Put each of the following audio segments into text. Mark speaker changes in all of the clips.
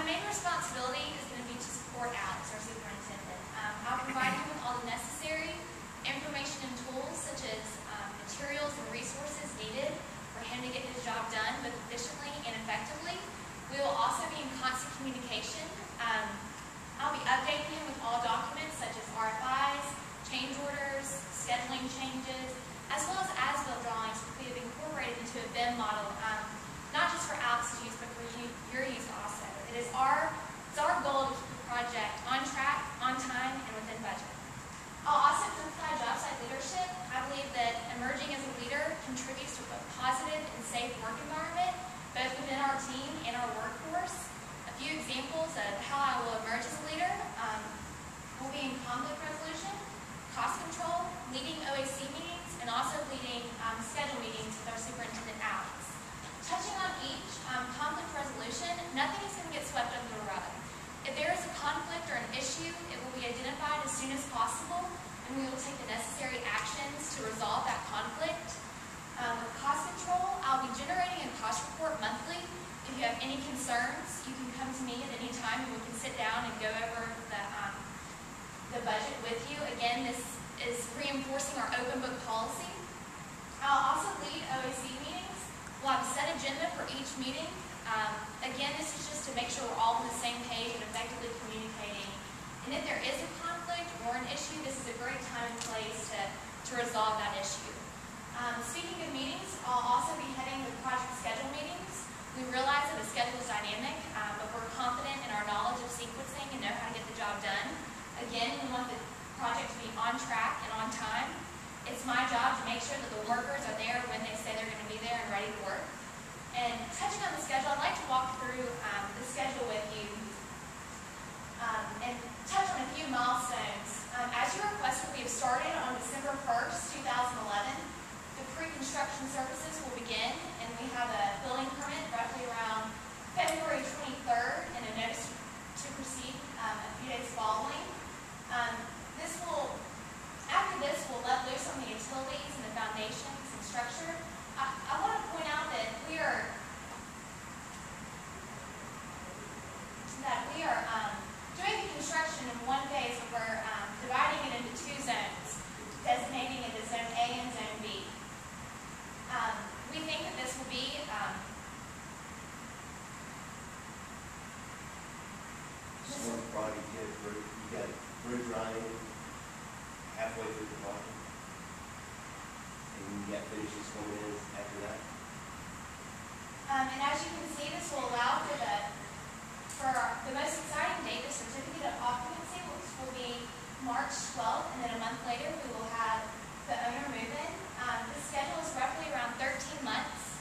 Speaker 1: main responsibility is going to be to support Alex, our superintendent. I'll provide him with all the necessary information and tools, such as materials and resources needed for him to get his job done both efficiently and effectively. We will also be in constant communication. I'll be updating him with all documents such as RFIs, change orders, scheduling changes, as well as as-built drawings, which we have incorporated into a BIM model, not just for Alex's use, but for your use also. It's our goal to keep the project on track, on time, and within budget. I'll also emphasize job site leadership. I believe that emerging as a leader contributes to a positive and safe work environment, both within our team and our workforce. A few examples of how I will emerge as a leader will be in conflict resolution, cost control, leading OAC meetings, and also leading schedule meetings with our superintendent, Alex. Touching on each, conflict resolution, nothing is going to get swept under the rug. If there is a conflict or an issue, it will be identified as soon as possible, and we will take the necessary actions to resolve that conflict. With cost control, I'll be generating a cost report monthly. If you have any concerns, you can come to me at any time, and we can sit down and go over the budget with you. Again, this is reinforcing our open book policy. I'll also lead OAC meetings. We'll have a set agenda for each meeting. Again, this is just to make sure we're all on the same page and effectively communicating. And if there is a conflict or an issue, this is a great time and place to resolve that issue. Speaking of meetings, I'll also be heading the project schedule meetings. We realize that the schedule is dynamic, but we're confident in our knowledge of sequencing and know how to get the job done. Again, we want the project to be on track and on time. It's my job to make sure that the workers are there when they say they're going to be there and ready to work. And touching on the schedule, I'd like to walk through the schedule with you and touch on a few milestones. As you requested, we have started on December 1st, 2011. The pre-construction services will begin, and we have a building permit roughly around February 23rd and a notice to proceed a few days following. After this, we'll let loose on the utilities and the foundations and structure. I want to point out that we are doing the construction in one phase, but we're dividing it into two zones, designating it as Zone A and Zone B. We think that this will be
Speaker 2: one project you got roof drying halfway through the project, and you got finishes coming in after that.
Speaker 1: And as you can see, this will allow for the most exciting date, the certificate of occupancy, which will be March 12th, and then a month later we will have the owner move-in. The schedule is roughly around 13 months.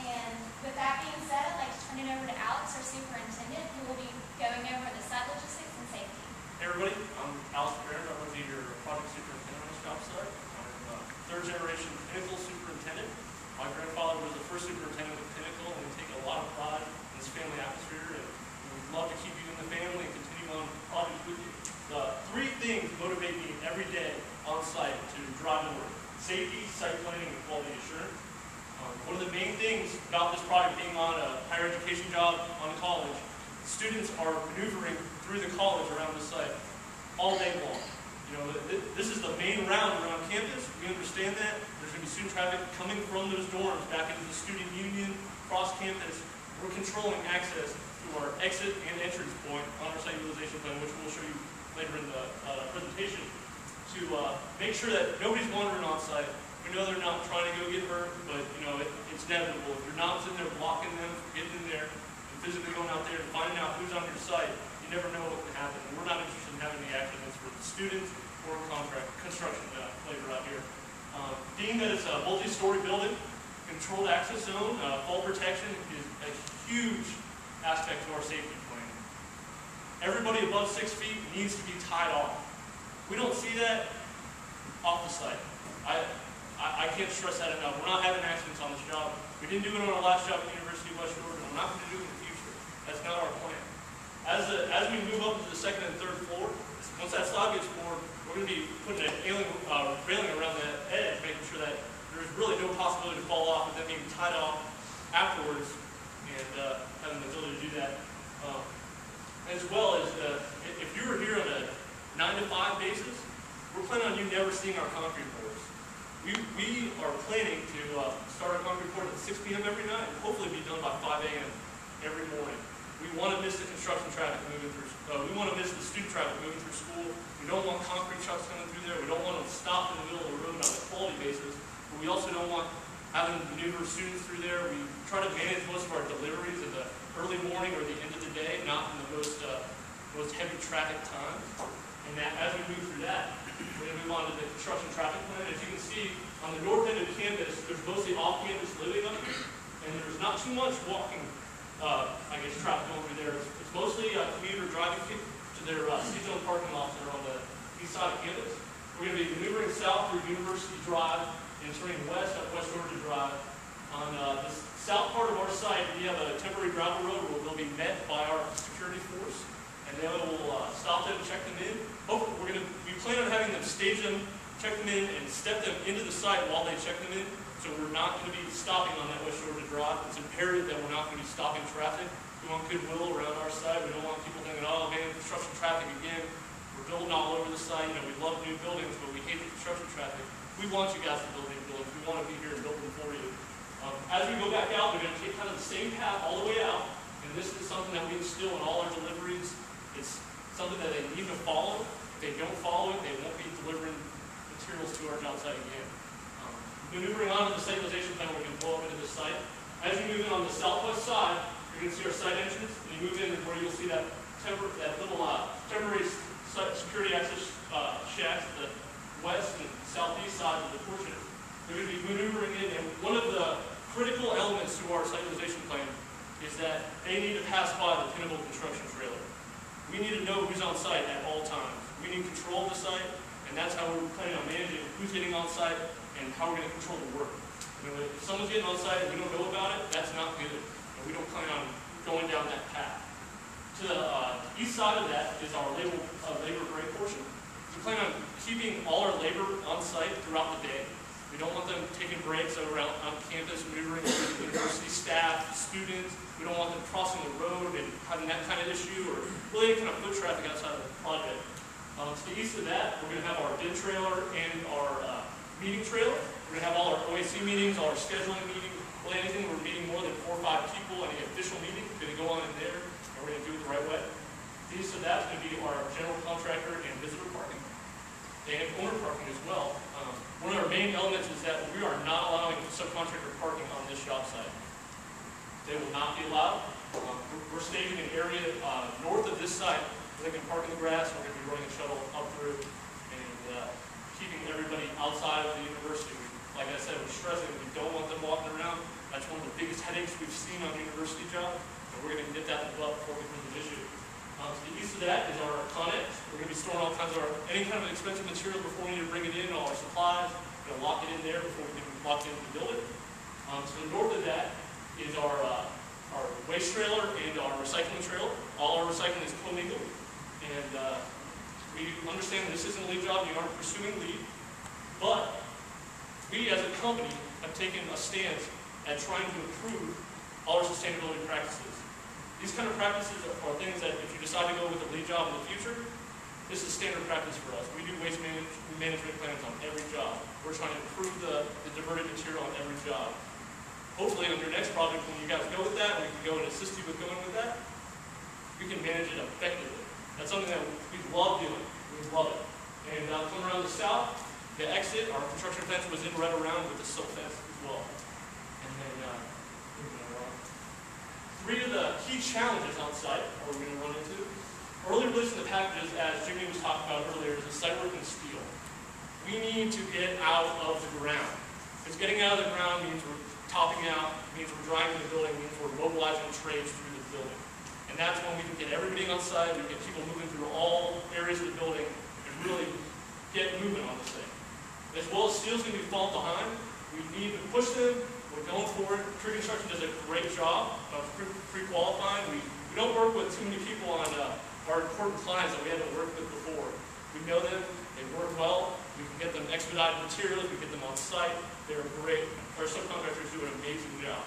Speaker 1: And with that being said, I'd like to turn it over to Alex, our superintendent, who will be going over the site logistics and safety.
Speaker 3: Hey everybody, I'm Alex Behringer. I'm going to be your project superintendent on this job site. I'm a third generation Pinnacle superintendent. My grandfather was the first superintendent with Pinnacle, and we take a lot of pride in this family atmosphere, and we'd love to keep you in the family and continue on projects with you. Three things motivate me every day on site to drive to work: safety, site planning, and quality assurance. One of the main things about this project being on a higher education job on college, students are maneuvering through the college around the site all day long. You know, this is the main round around campus. We understand that. There's going to be student traffic coming from those dorms back into the student union, across campus. We're controlling access to our exit and entrance point on our site utilization plan, which we'll show you later in the presentation, to make sure that nobody's wandering on site. We know they're not trying to go get hurt, but you know it's inevitable. If you're not sitting there blocking them from getting in there and physically going out there and finding out who's on your site, you never know what can happen. And we're not interested in having any accidents for the students or construction labor out here. Being that it's a multi-story building, controlled access zone, fall protection is a huge aspect to our safety plan. Everybody above 6 feet needs to be tied off. We don't see that off the site. I can't stress that enough. We're not having accidents on this job. We didn't do it on our last job at the University of West Georgia, and we're not going to do it in the future. That's not our plan. As we move up to the second and third floor, once that slab gets poured, we're going to be putting a railing around the edge, making sure that there's really no possibility to fall off and then being tied off afterwards and having the ability to do that planning on you never seeing our concrete pours. We are planning to start our concrete pours at 6 p.m. every night and hopefully be done by 5 a.m. every morning. We want to miss the construction traffic moving through, we want to miss the student traffic moving through school. We don't want concrete trucks coming through there. We don't want them stopped in the middle of the road on a quality basis. But we also don't want having to maneuver students through there. We try to manage most of our deliveries in the early morning or the end of the day, not in the most heavy traffic times. And that, as we move through that, we're going to move on to the construction traffic plan. As you can see, on the north end of the campus, there's mostly off-campus living up here, and there's not too much walking, traffic going through there. It's mostly commuter driving to their seasonal parking lots that are on the east side of campus. We're going to be maneuvering south through University Drive and turning west up West Georgia Drive. On the south part of our site, we have a temporary gravel road where they'll be met by our security force, and they will stop them and check them in. Hopefully, we plan on having them stage them, check them in, and step them into the site while they check them in. So we're not going to be stopping on that West Georgia Drive. It's imperative that we're not going to be stopping traffic. We want goodwill around our site. We don't want people thinking, oh man, construction traffic again. We're building all over the site. We love new buildings, but we hate the construction traffic. We want you guys to build new buildings. We want to be here and build them for you. As we go back out, we're going to take kind of the same path all the way out. And this is something that we instill in all our deliveries. It's something that they need to follow. If they don't follow it, they won't be delivering materials to our job site again. Maneuvering on to the stabilization plan, we're going to blow up into the site. As you move in on the southwest side, you're going to see our site entrance, and you move in where you'll see that little temporary security access shacks to the west and southeast sides of the portion. They're going to be maneuvering in, and one of the critical elements to our stabilization plan is that they need to pass by the Pinnacle construction trailer. We need to know who's on site at all times. We need control of the site, and that's how we're planning on managing who's getting on site and how we're going to control the work. If someone's getting on site and we don't know about it, that's not good. And we don't plan on going down that path. To the east side of that is our labor break portion. We plan on keeping all our labor on site throughout the day. We don't want them taking breaks around on campus, maneuvering with university staff, students. We don't want them crossing the road and having that kind of issue or really any kind of foot traffic outside of the project. To the east of that, we're going to have our bin trailer and our meeting trailer. We're going to have all our OAC meetings, all our scheduling meetings, really anything we're meeting more than 4 or 5 people, any official meeting, going to go on in there, and we're going to do it the right way. The east of that is going to be our general contractor and visitor parking, and owner parking as well. One of our main elements is that we are not allowing subcontractor parking on this job site. They will not be allowed. We're staging an area north of this site where they can park in the grass. We're going to be running a shuttle up through and keeping everybody outside of the university. Like I said, we're stressing we don't want them walking around. That's one of the biggest headaches we've seen on the university job, and we're going to get that in the butt before we become an issue. To the east of that is our Connex. We're going to be storing all kinds of any kind of expensive material before we need to bring it in, all our supplies. We're going to lock it in there before we can lock it into the building. To the north of that is our waste trailer and our recycling trailer. All our recycling is commingled, and we understand this isn't a lead job. We aren't pursuing lead, but we as a company have taken a stance at trying to improve all our sustainability practices. These kind of practices are things that if you decide to go with a lead job in the future, this is standard practice for us. We do waste management plans on every job. We're trying to improve the diverted material on every job. Hopefully on your next project, when you guys go with that, and we can go and assist you with going with that, we can manage it effectively. That's something that we love doing. We love it. And coming around the south, the exit, our construction fence was in right around with the silk fence as well. And then, 3 of the key challenges on site are we're going to run into. Early release in the packages, as Jimmy was talking about earlier, is the site work in steel. We need to get out of the ground. Because getting out of the ground means we're topping out, means we're driving the building, means we're mobilizing trades through the building. And that's when we can get everybody on site, we can get people moving through all areas of the building and really get moving on this thing. As well as steel's going to be falling behind, we need to push them. We're going for it. Preconstruction does a great job of pre-qualifying. We don't work with too many people on our important clients that we haven't worked with before. We know them. They work well. We can get them expedited materials. We get them on site. They're great. Our subcontractors do an amazing job.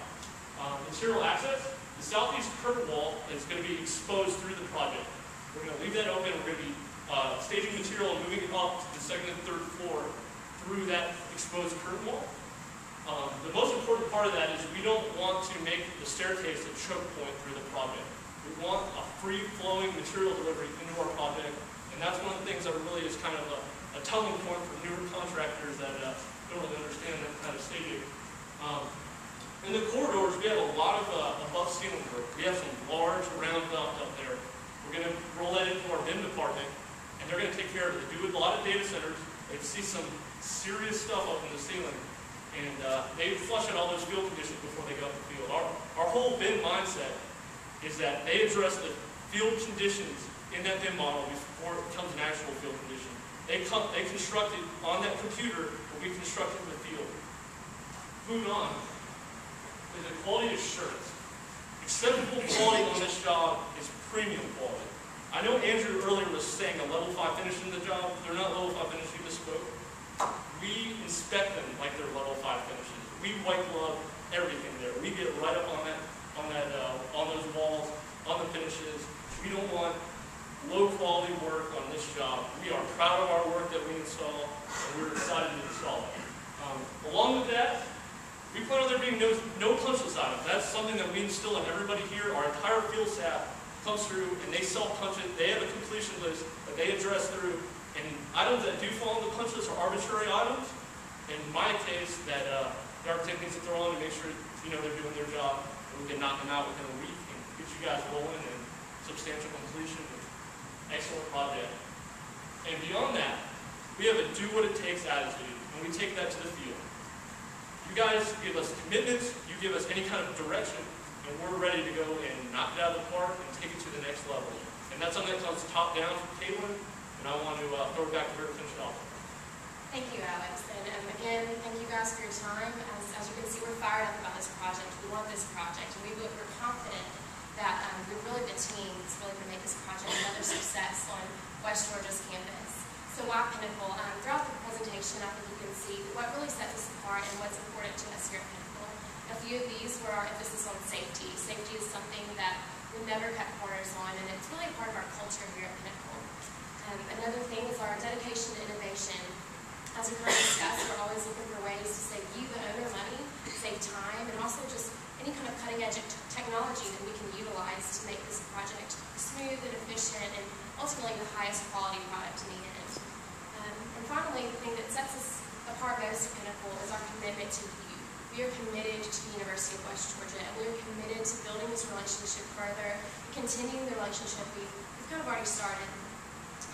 Speaker 3: Material access. The southeast curtain wall is going to be exposed through the project. We're going to leave that open. We're going to be staging material and moving it up to the second and third floor through that exposed curtain wall. The most important part of that is we don't want to make the staircase a choke point through the project. We want a free-flowing material delivery into our project, and that's one of the things that really is kind of a telling point for newer contractors that don't really understand that kind of staging. In the corridors, we have a lot of above ceiling work. We have some large round duct up there. We're going to roll that into our BIM department, and they're going to take care of it. They do a lot of data centers. They see some serious stuff up in the ceiling, and they flush out all those field conditions before they go up the field. Our whole BIM mindset is that they address the field conditions in that BIM model before it becomes an actual field condition. They construct it on that computer, but we construct it in the field. Moving on is the quality assurance. Acceptable quality on this job is premium quality. I know Andrew earlier was saying a level 5 finish in the job. They're not level 5 finish, he misspoke. We inspect them like they're level 5 finishes. We white glove everything there. We get right up on those walls, on the finishes. We don't want low quality work on this job. We are proud of our work that we install, and we're excited to install it. Along with that, we plan on there being no punch list items. That's something that we instill in everybody here. Our entire field staff comes through and they self-punch it. They have a completion list that they address through. And items that do fall on the punch list are arbitrary items. In my case, that the architect needs to throw on to make sure they're doing their job, and we can knock them out within a week and get you guys rolling and substantial completion. Excellent project. And beyond that, we have a do-what-it-takes attitude, and we take that to the field. You guys give us commitments, you give us any kind of direction, and we're ready to go and knock it out of the park and take it to the next level. And that's something that comes top-down from Caitlyn, and I want to throw it back to her to finish it off.
Speaker 4: Thank you, Alex. And again, thank you guys for your time. As you can see, we're fired up about this project. We want this project, and we're confident that we're really the team that's really going to make this project another success on West Georgia's campus. So why Pinnacle? Throughout the presentation, I think you can see what really sets us apart and what's important to us here at Pinnacle. A few of these were our emphasis on safety. Safety is something that we never cut corners on, and it's really part of our culture here at Pinnacle. Another thing is our dedication to innovation. As we kind of discussed, we're always looking for ways to save you, the owner, money, save time, and also just any kind of cutting-edge technology that we can utilize to make this project smooth and efficient and ultimately the highest quality product in the end. And finally, the thing that sets us apart most at Pinnacle is our commitment to you. We are committed to the University of West Georgia, and we are committed to building this relationship further, continuing the relationship we've kind of already started.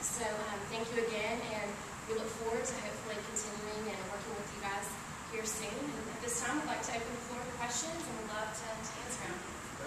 Speaker 4: So thank you again, and we look forward to hopefully continuing and working with you guys here soon. And at this time, I'd like to open the floor to questions, and we'd love to answer them.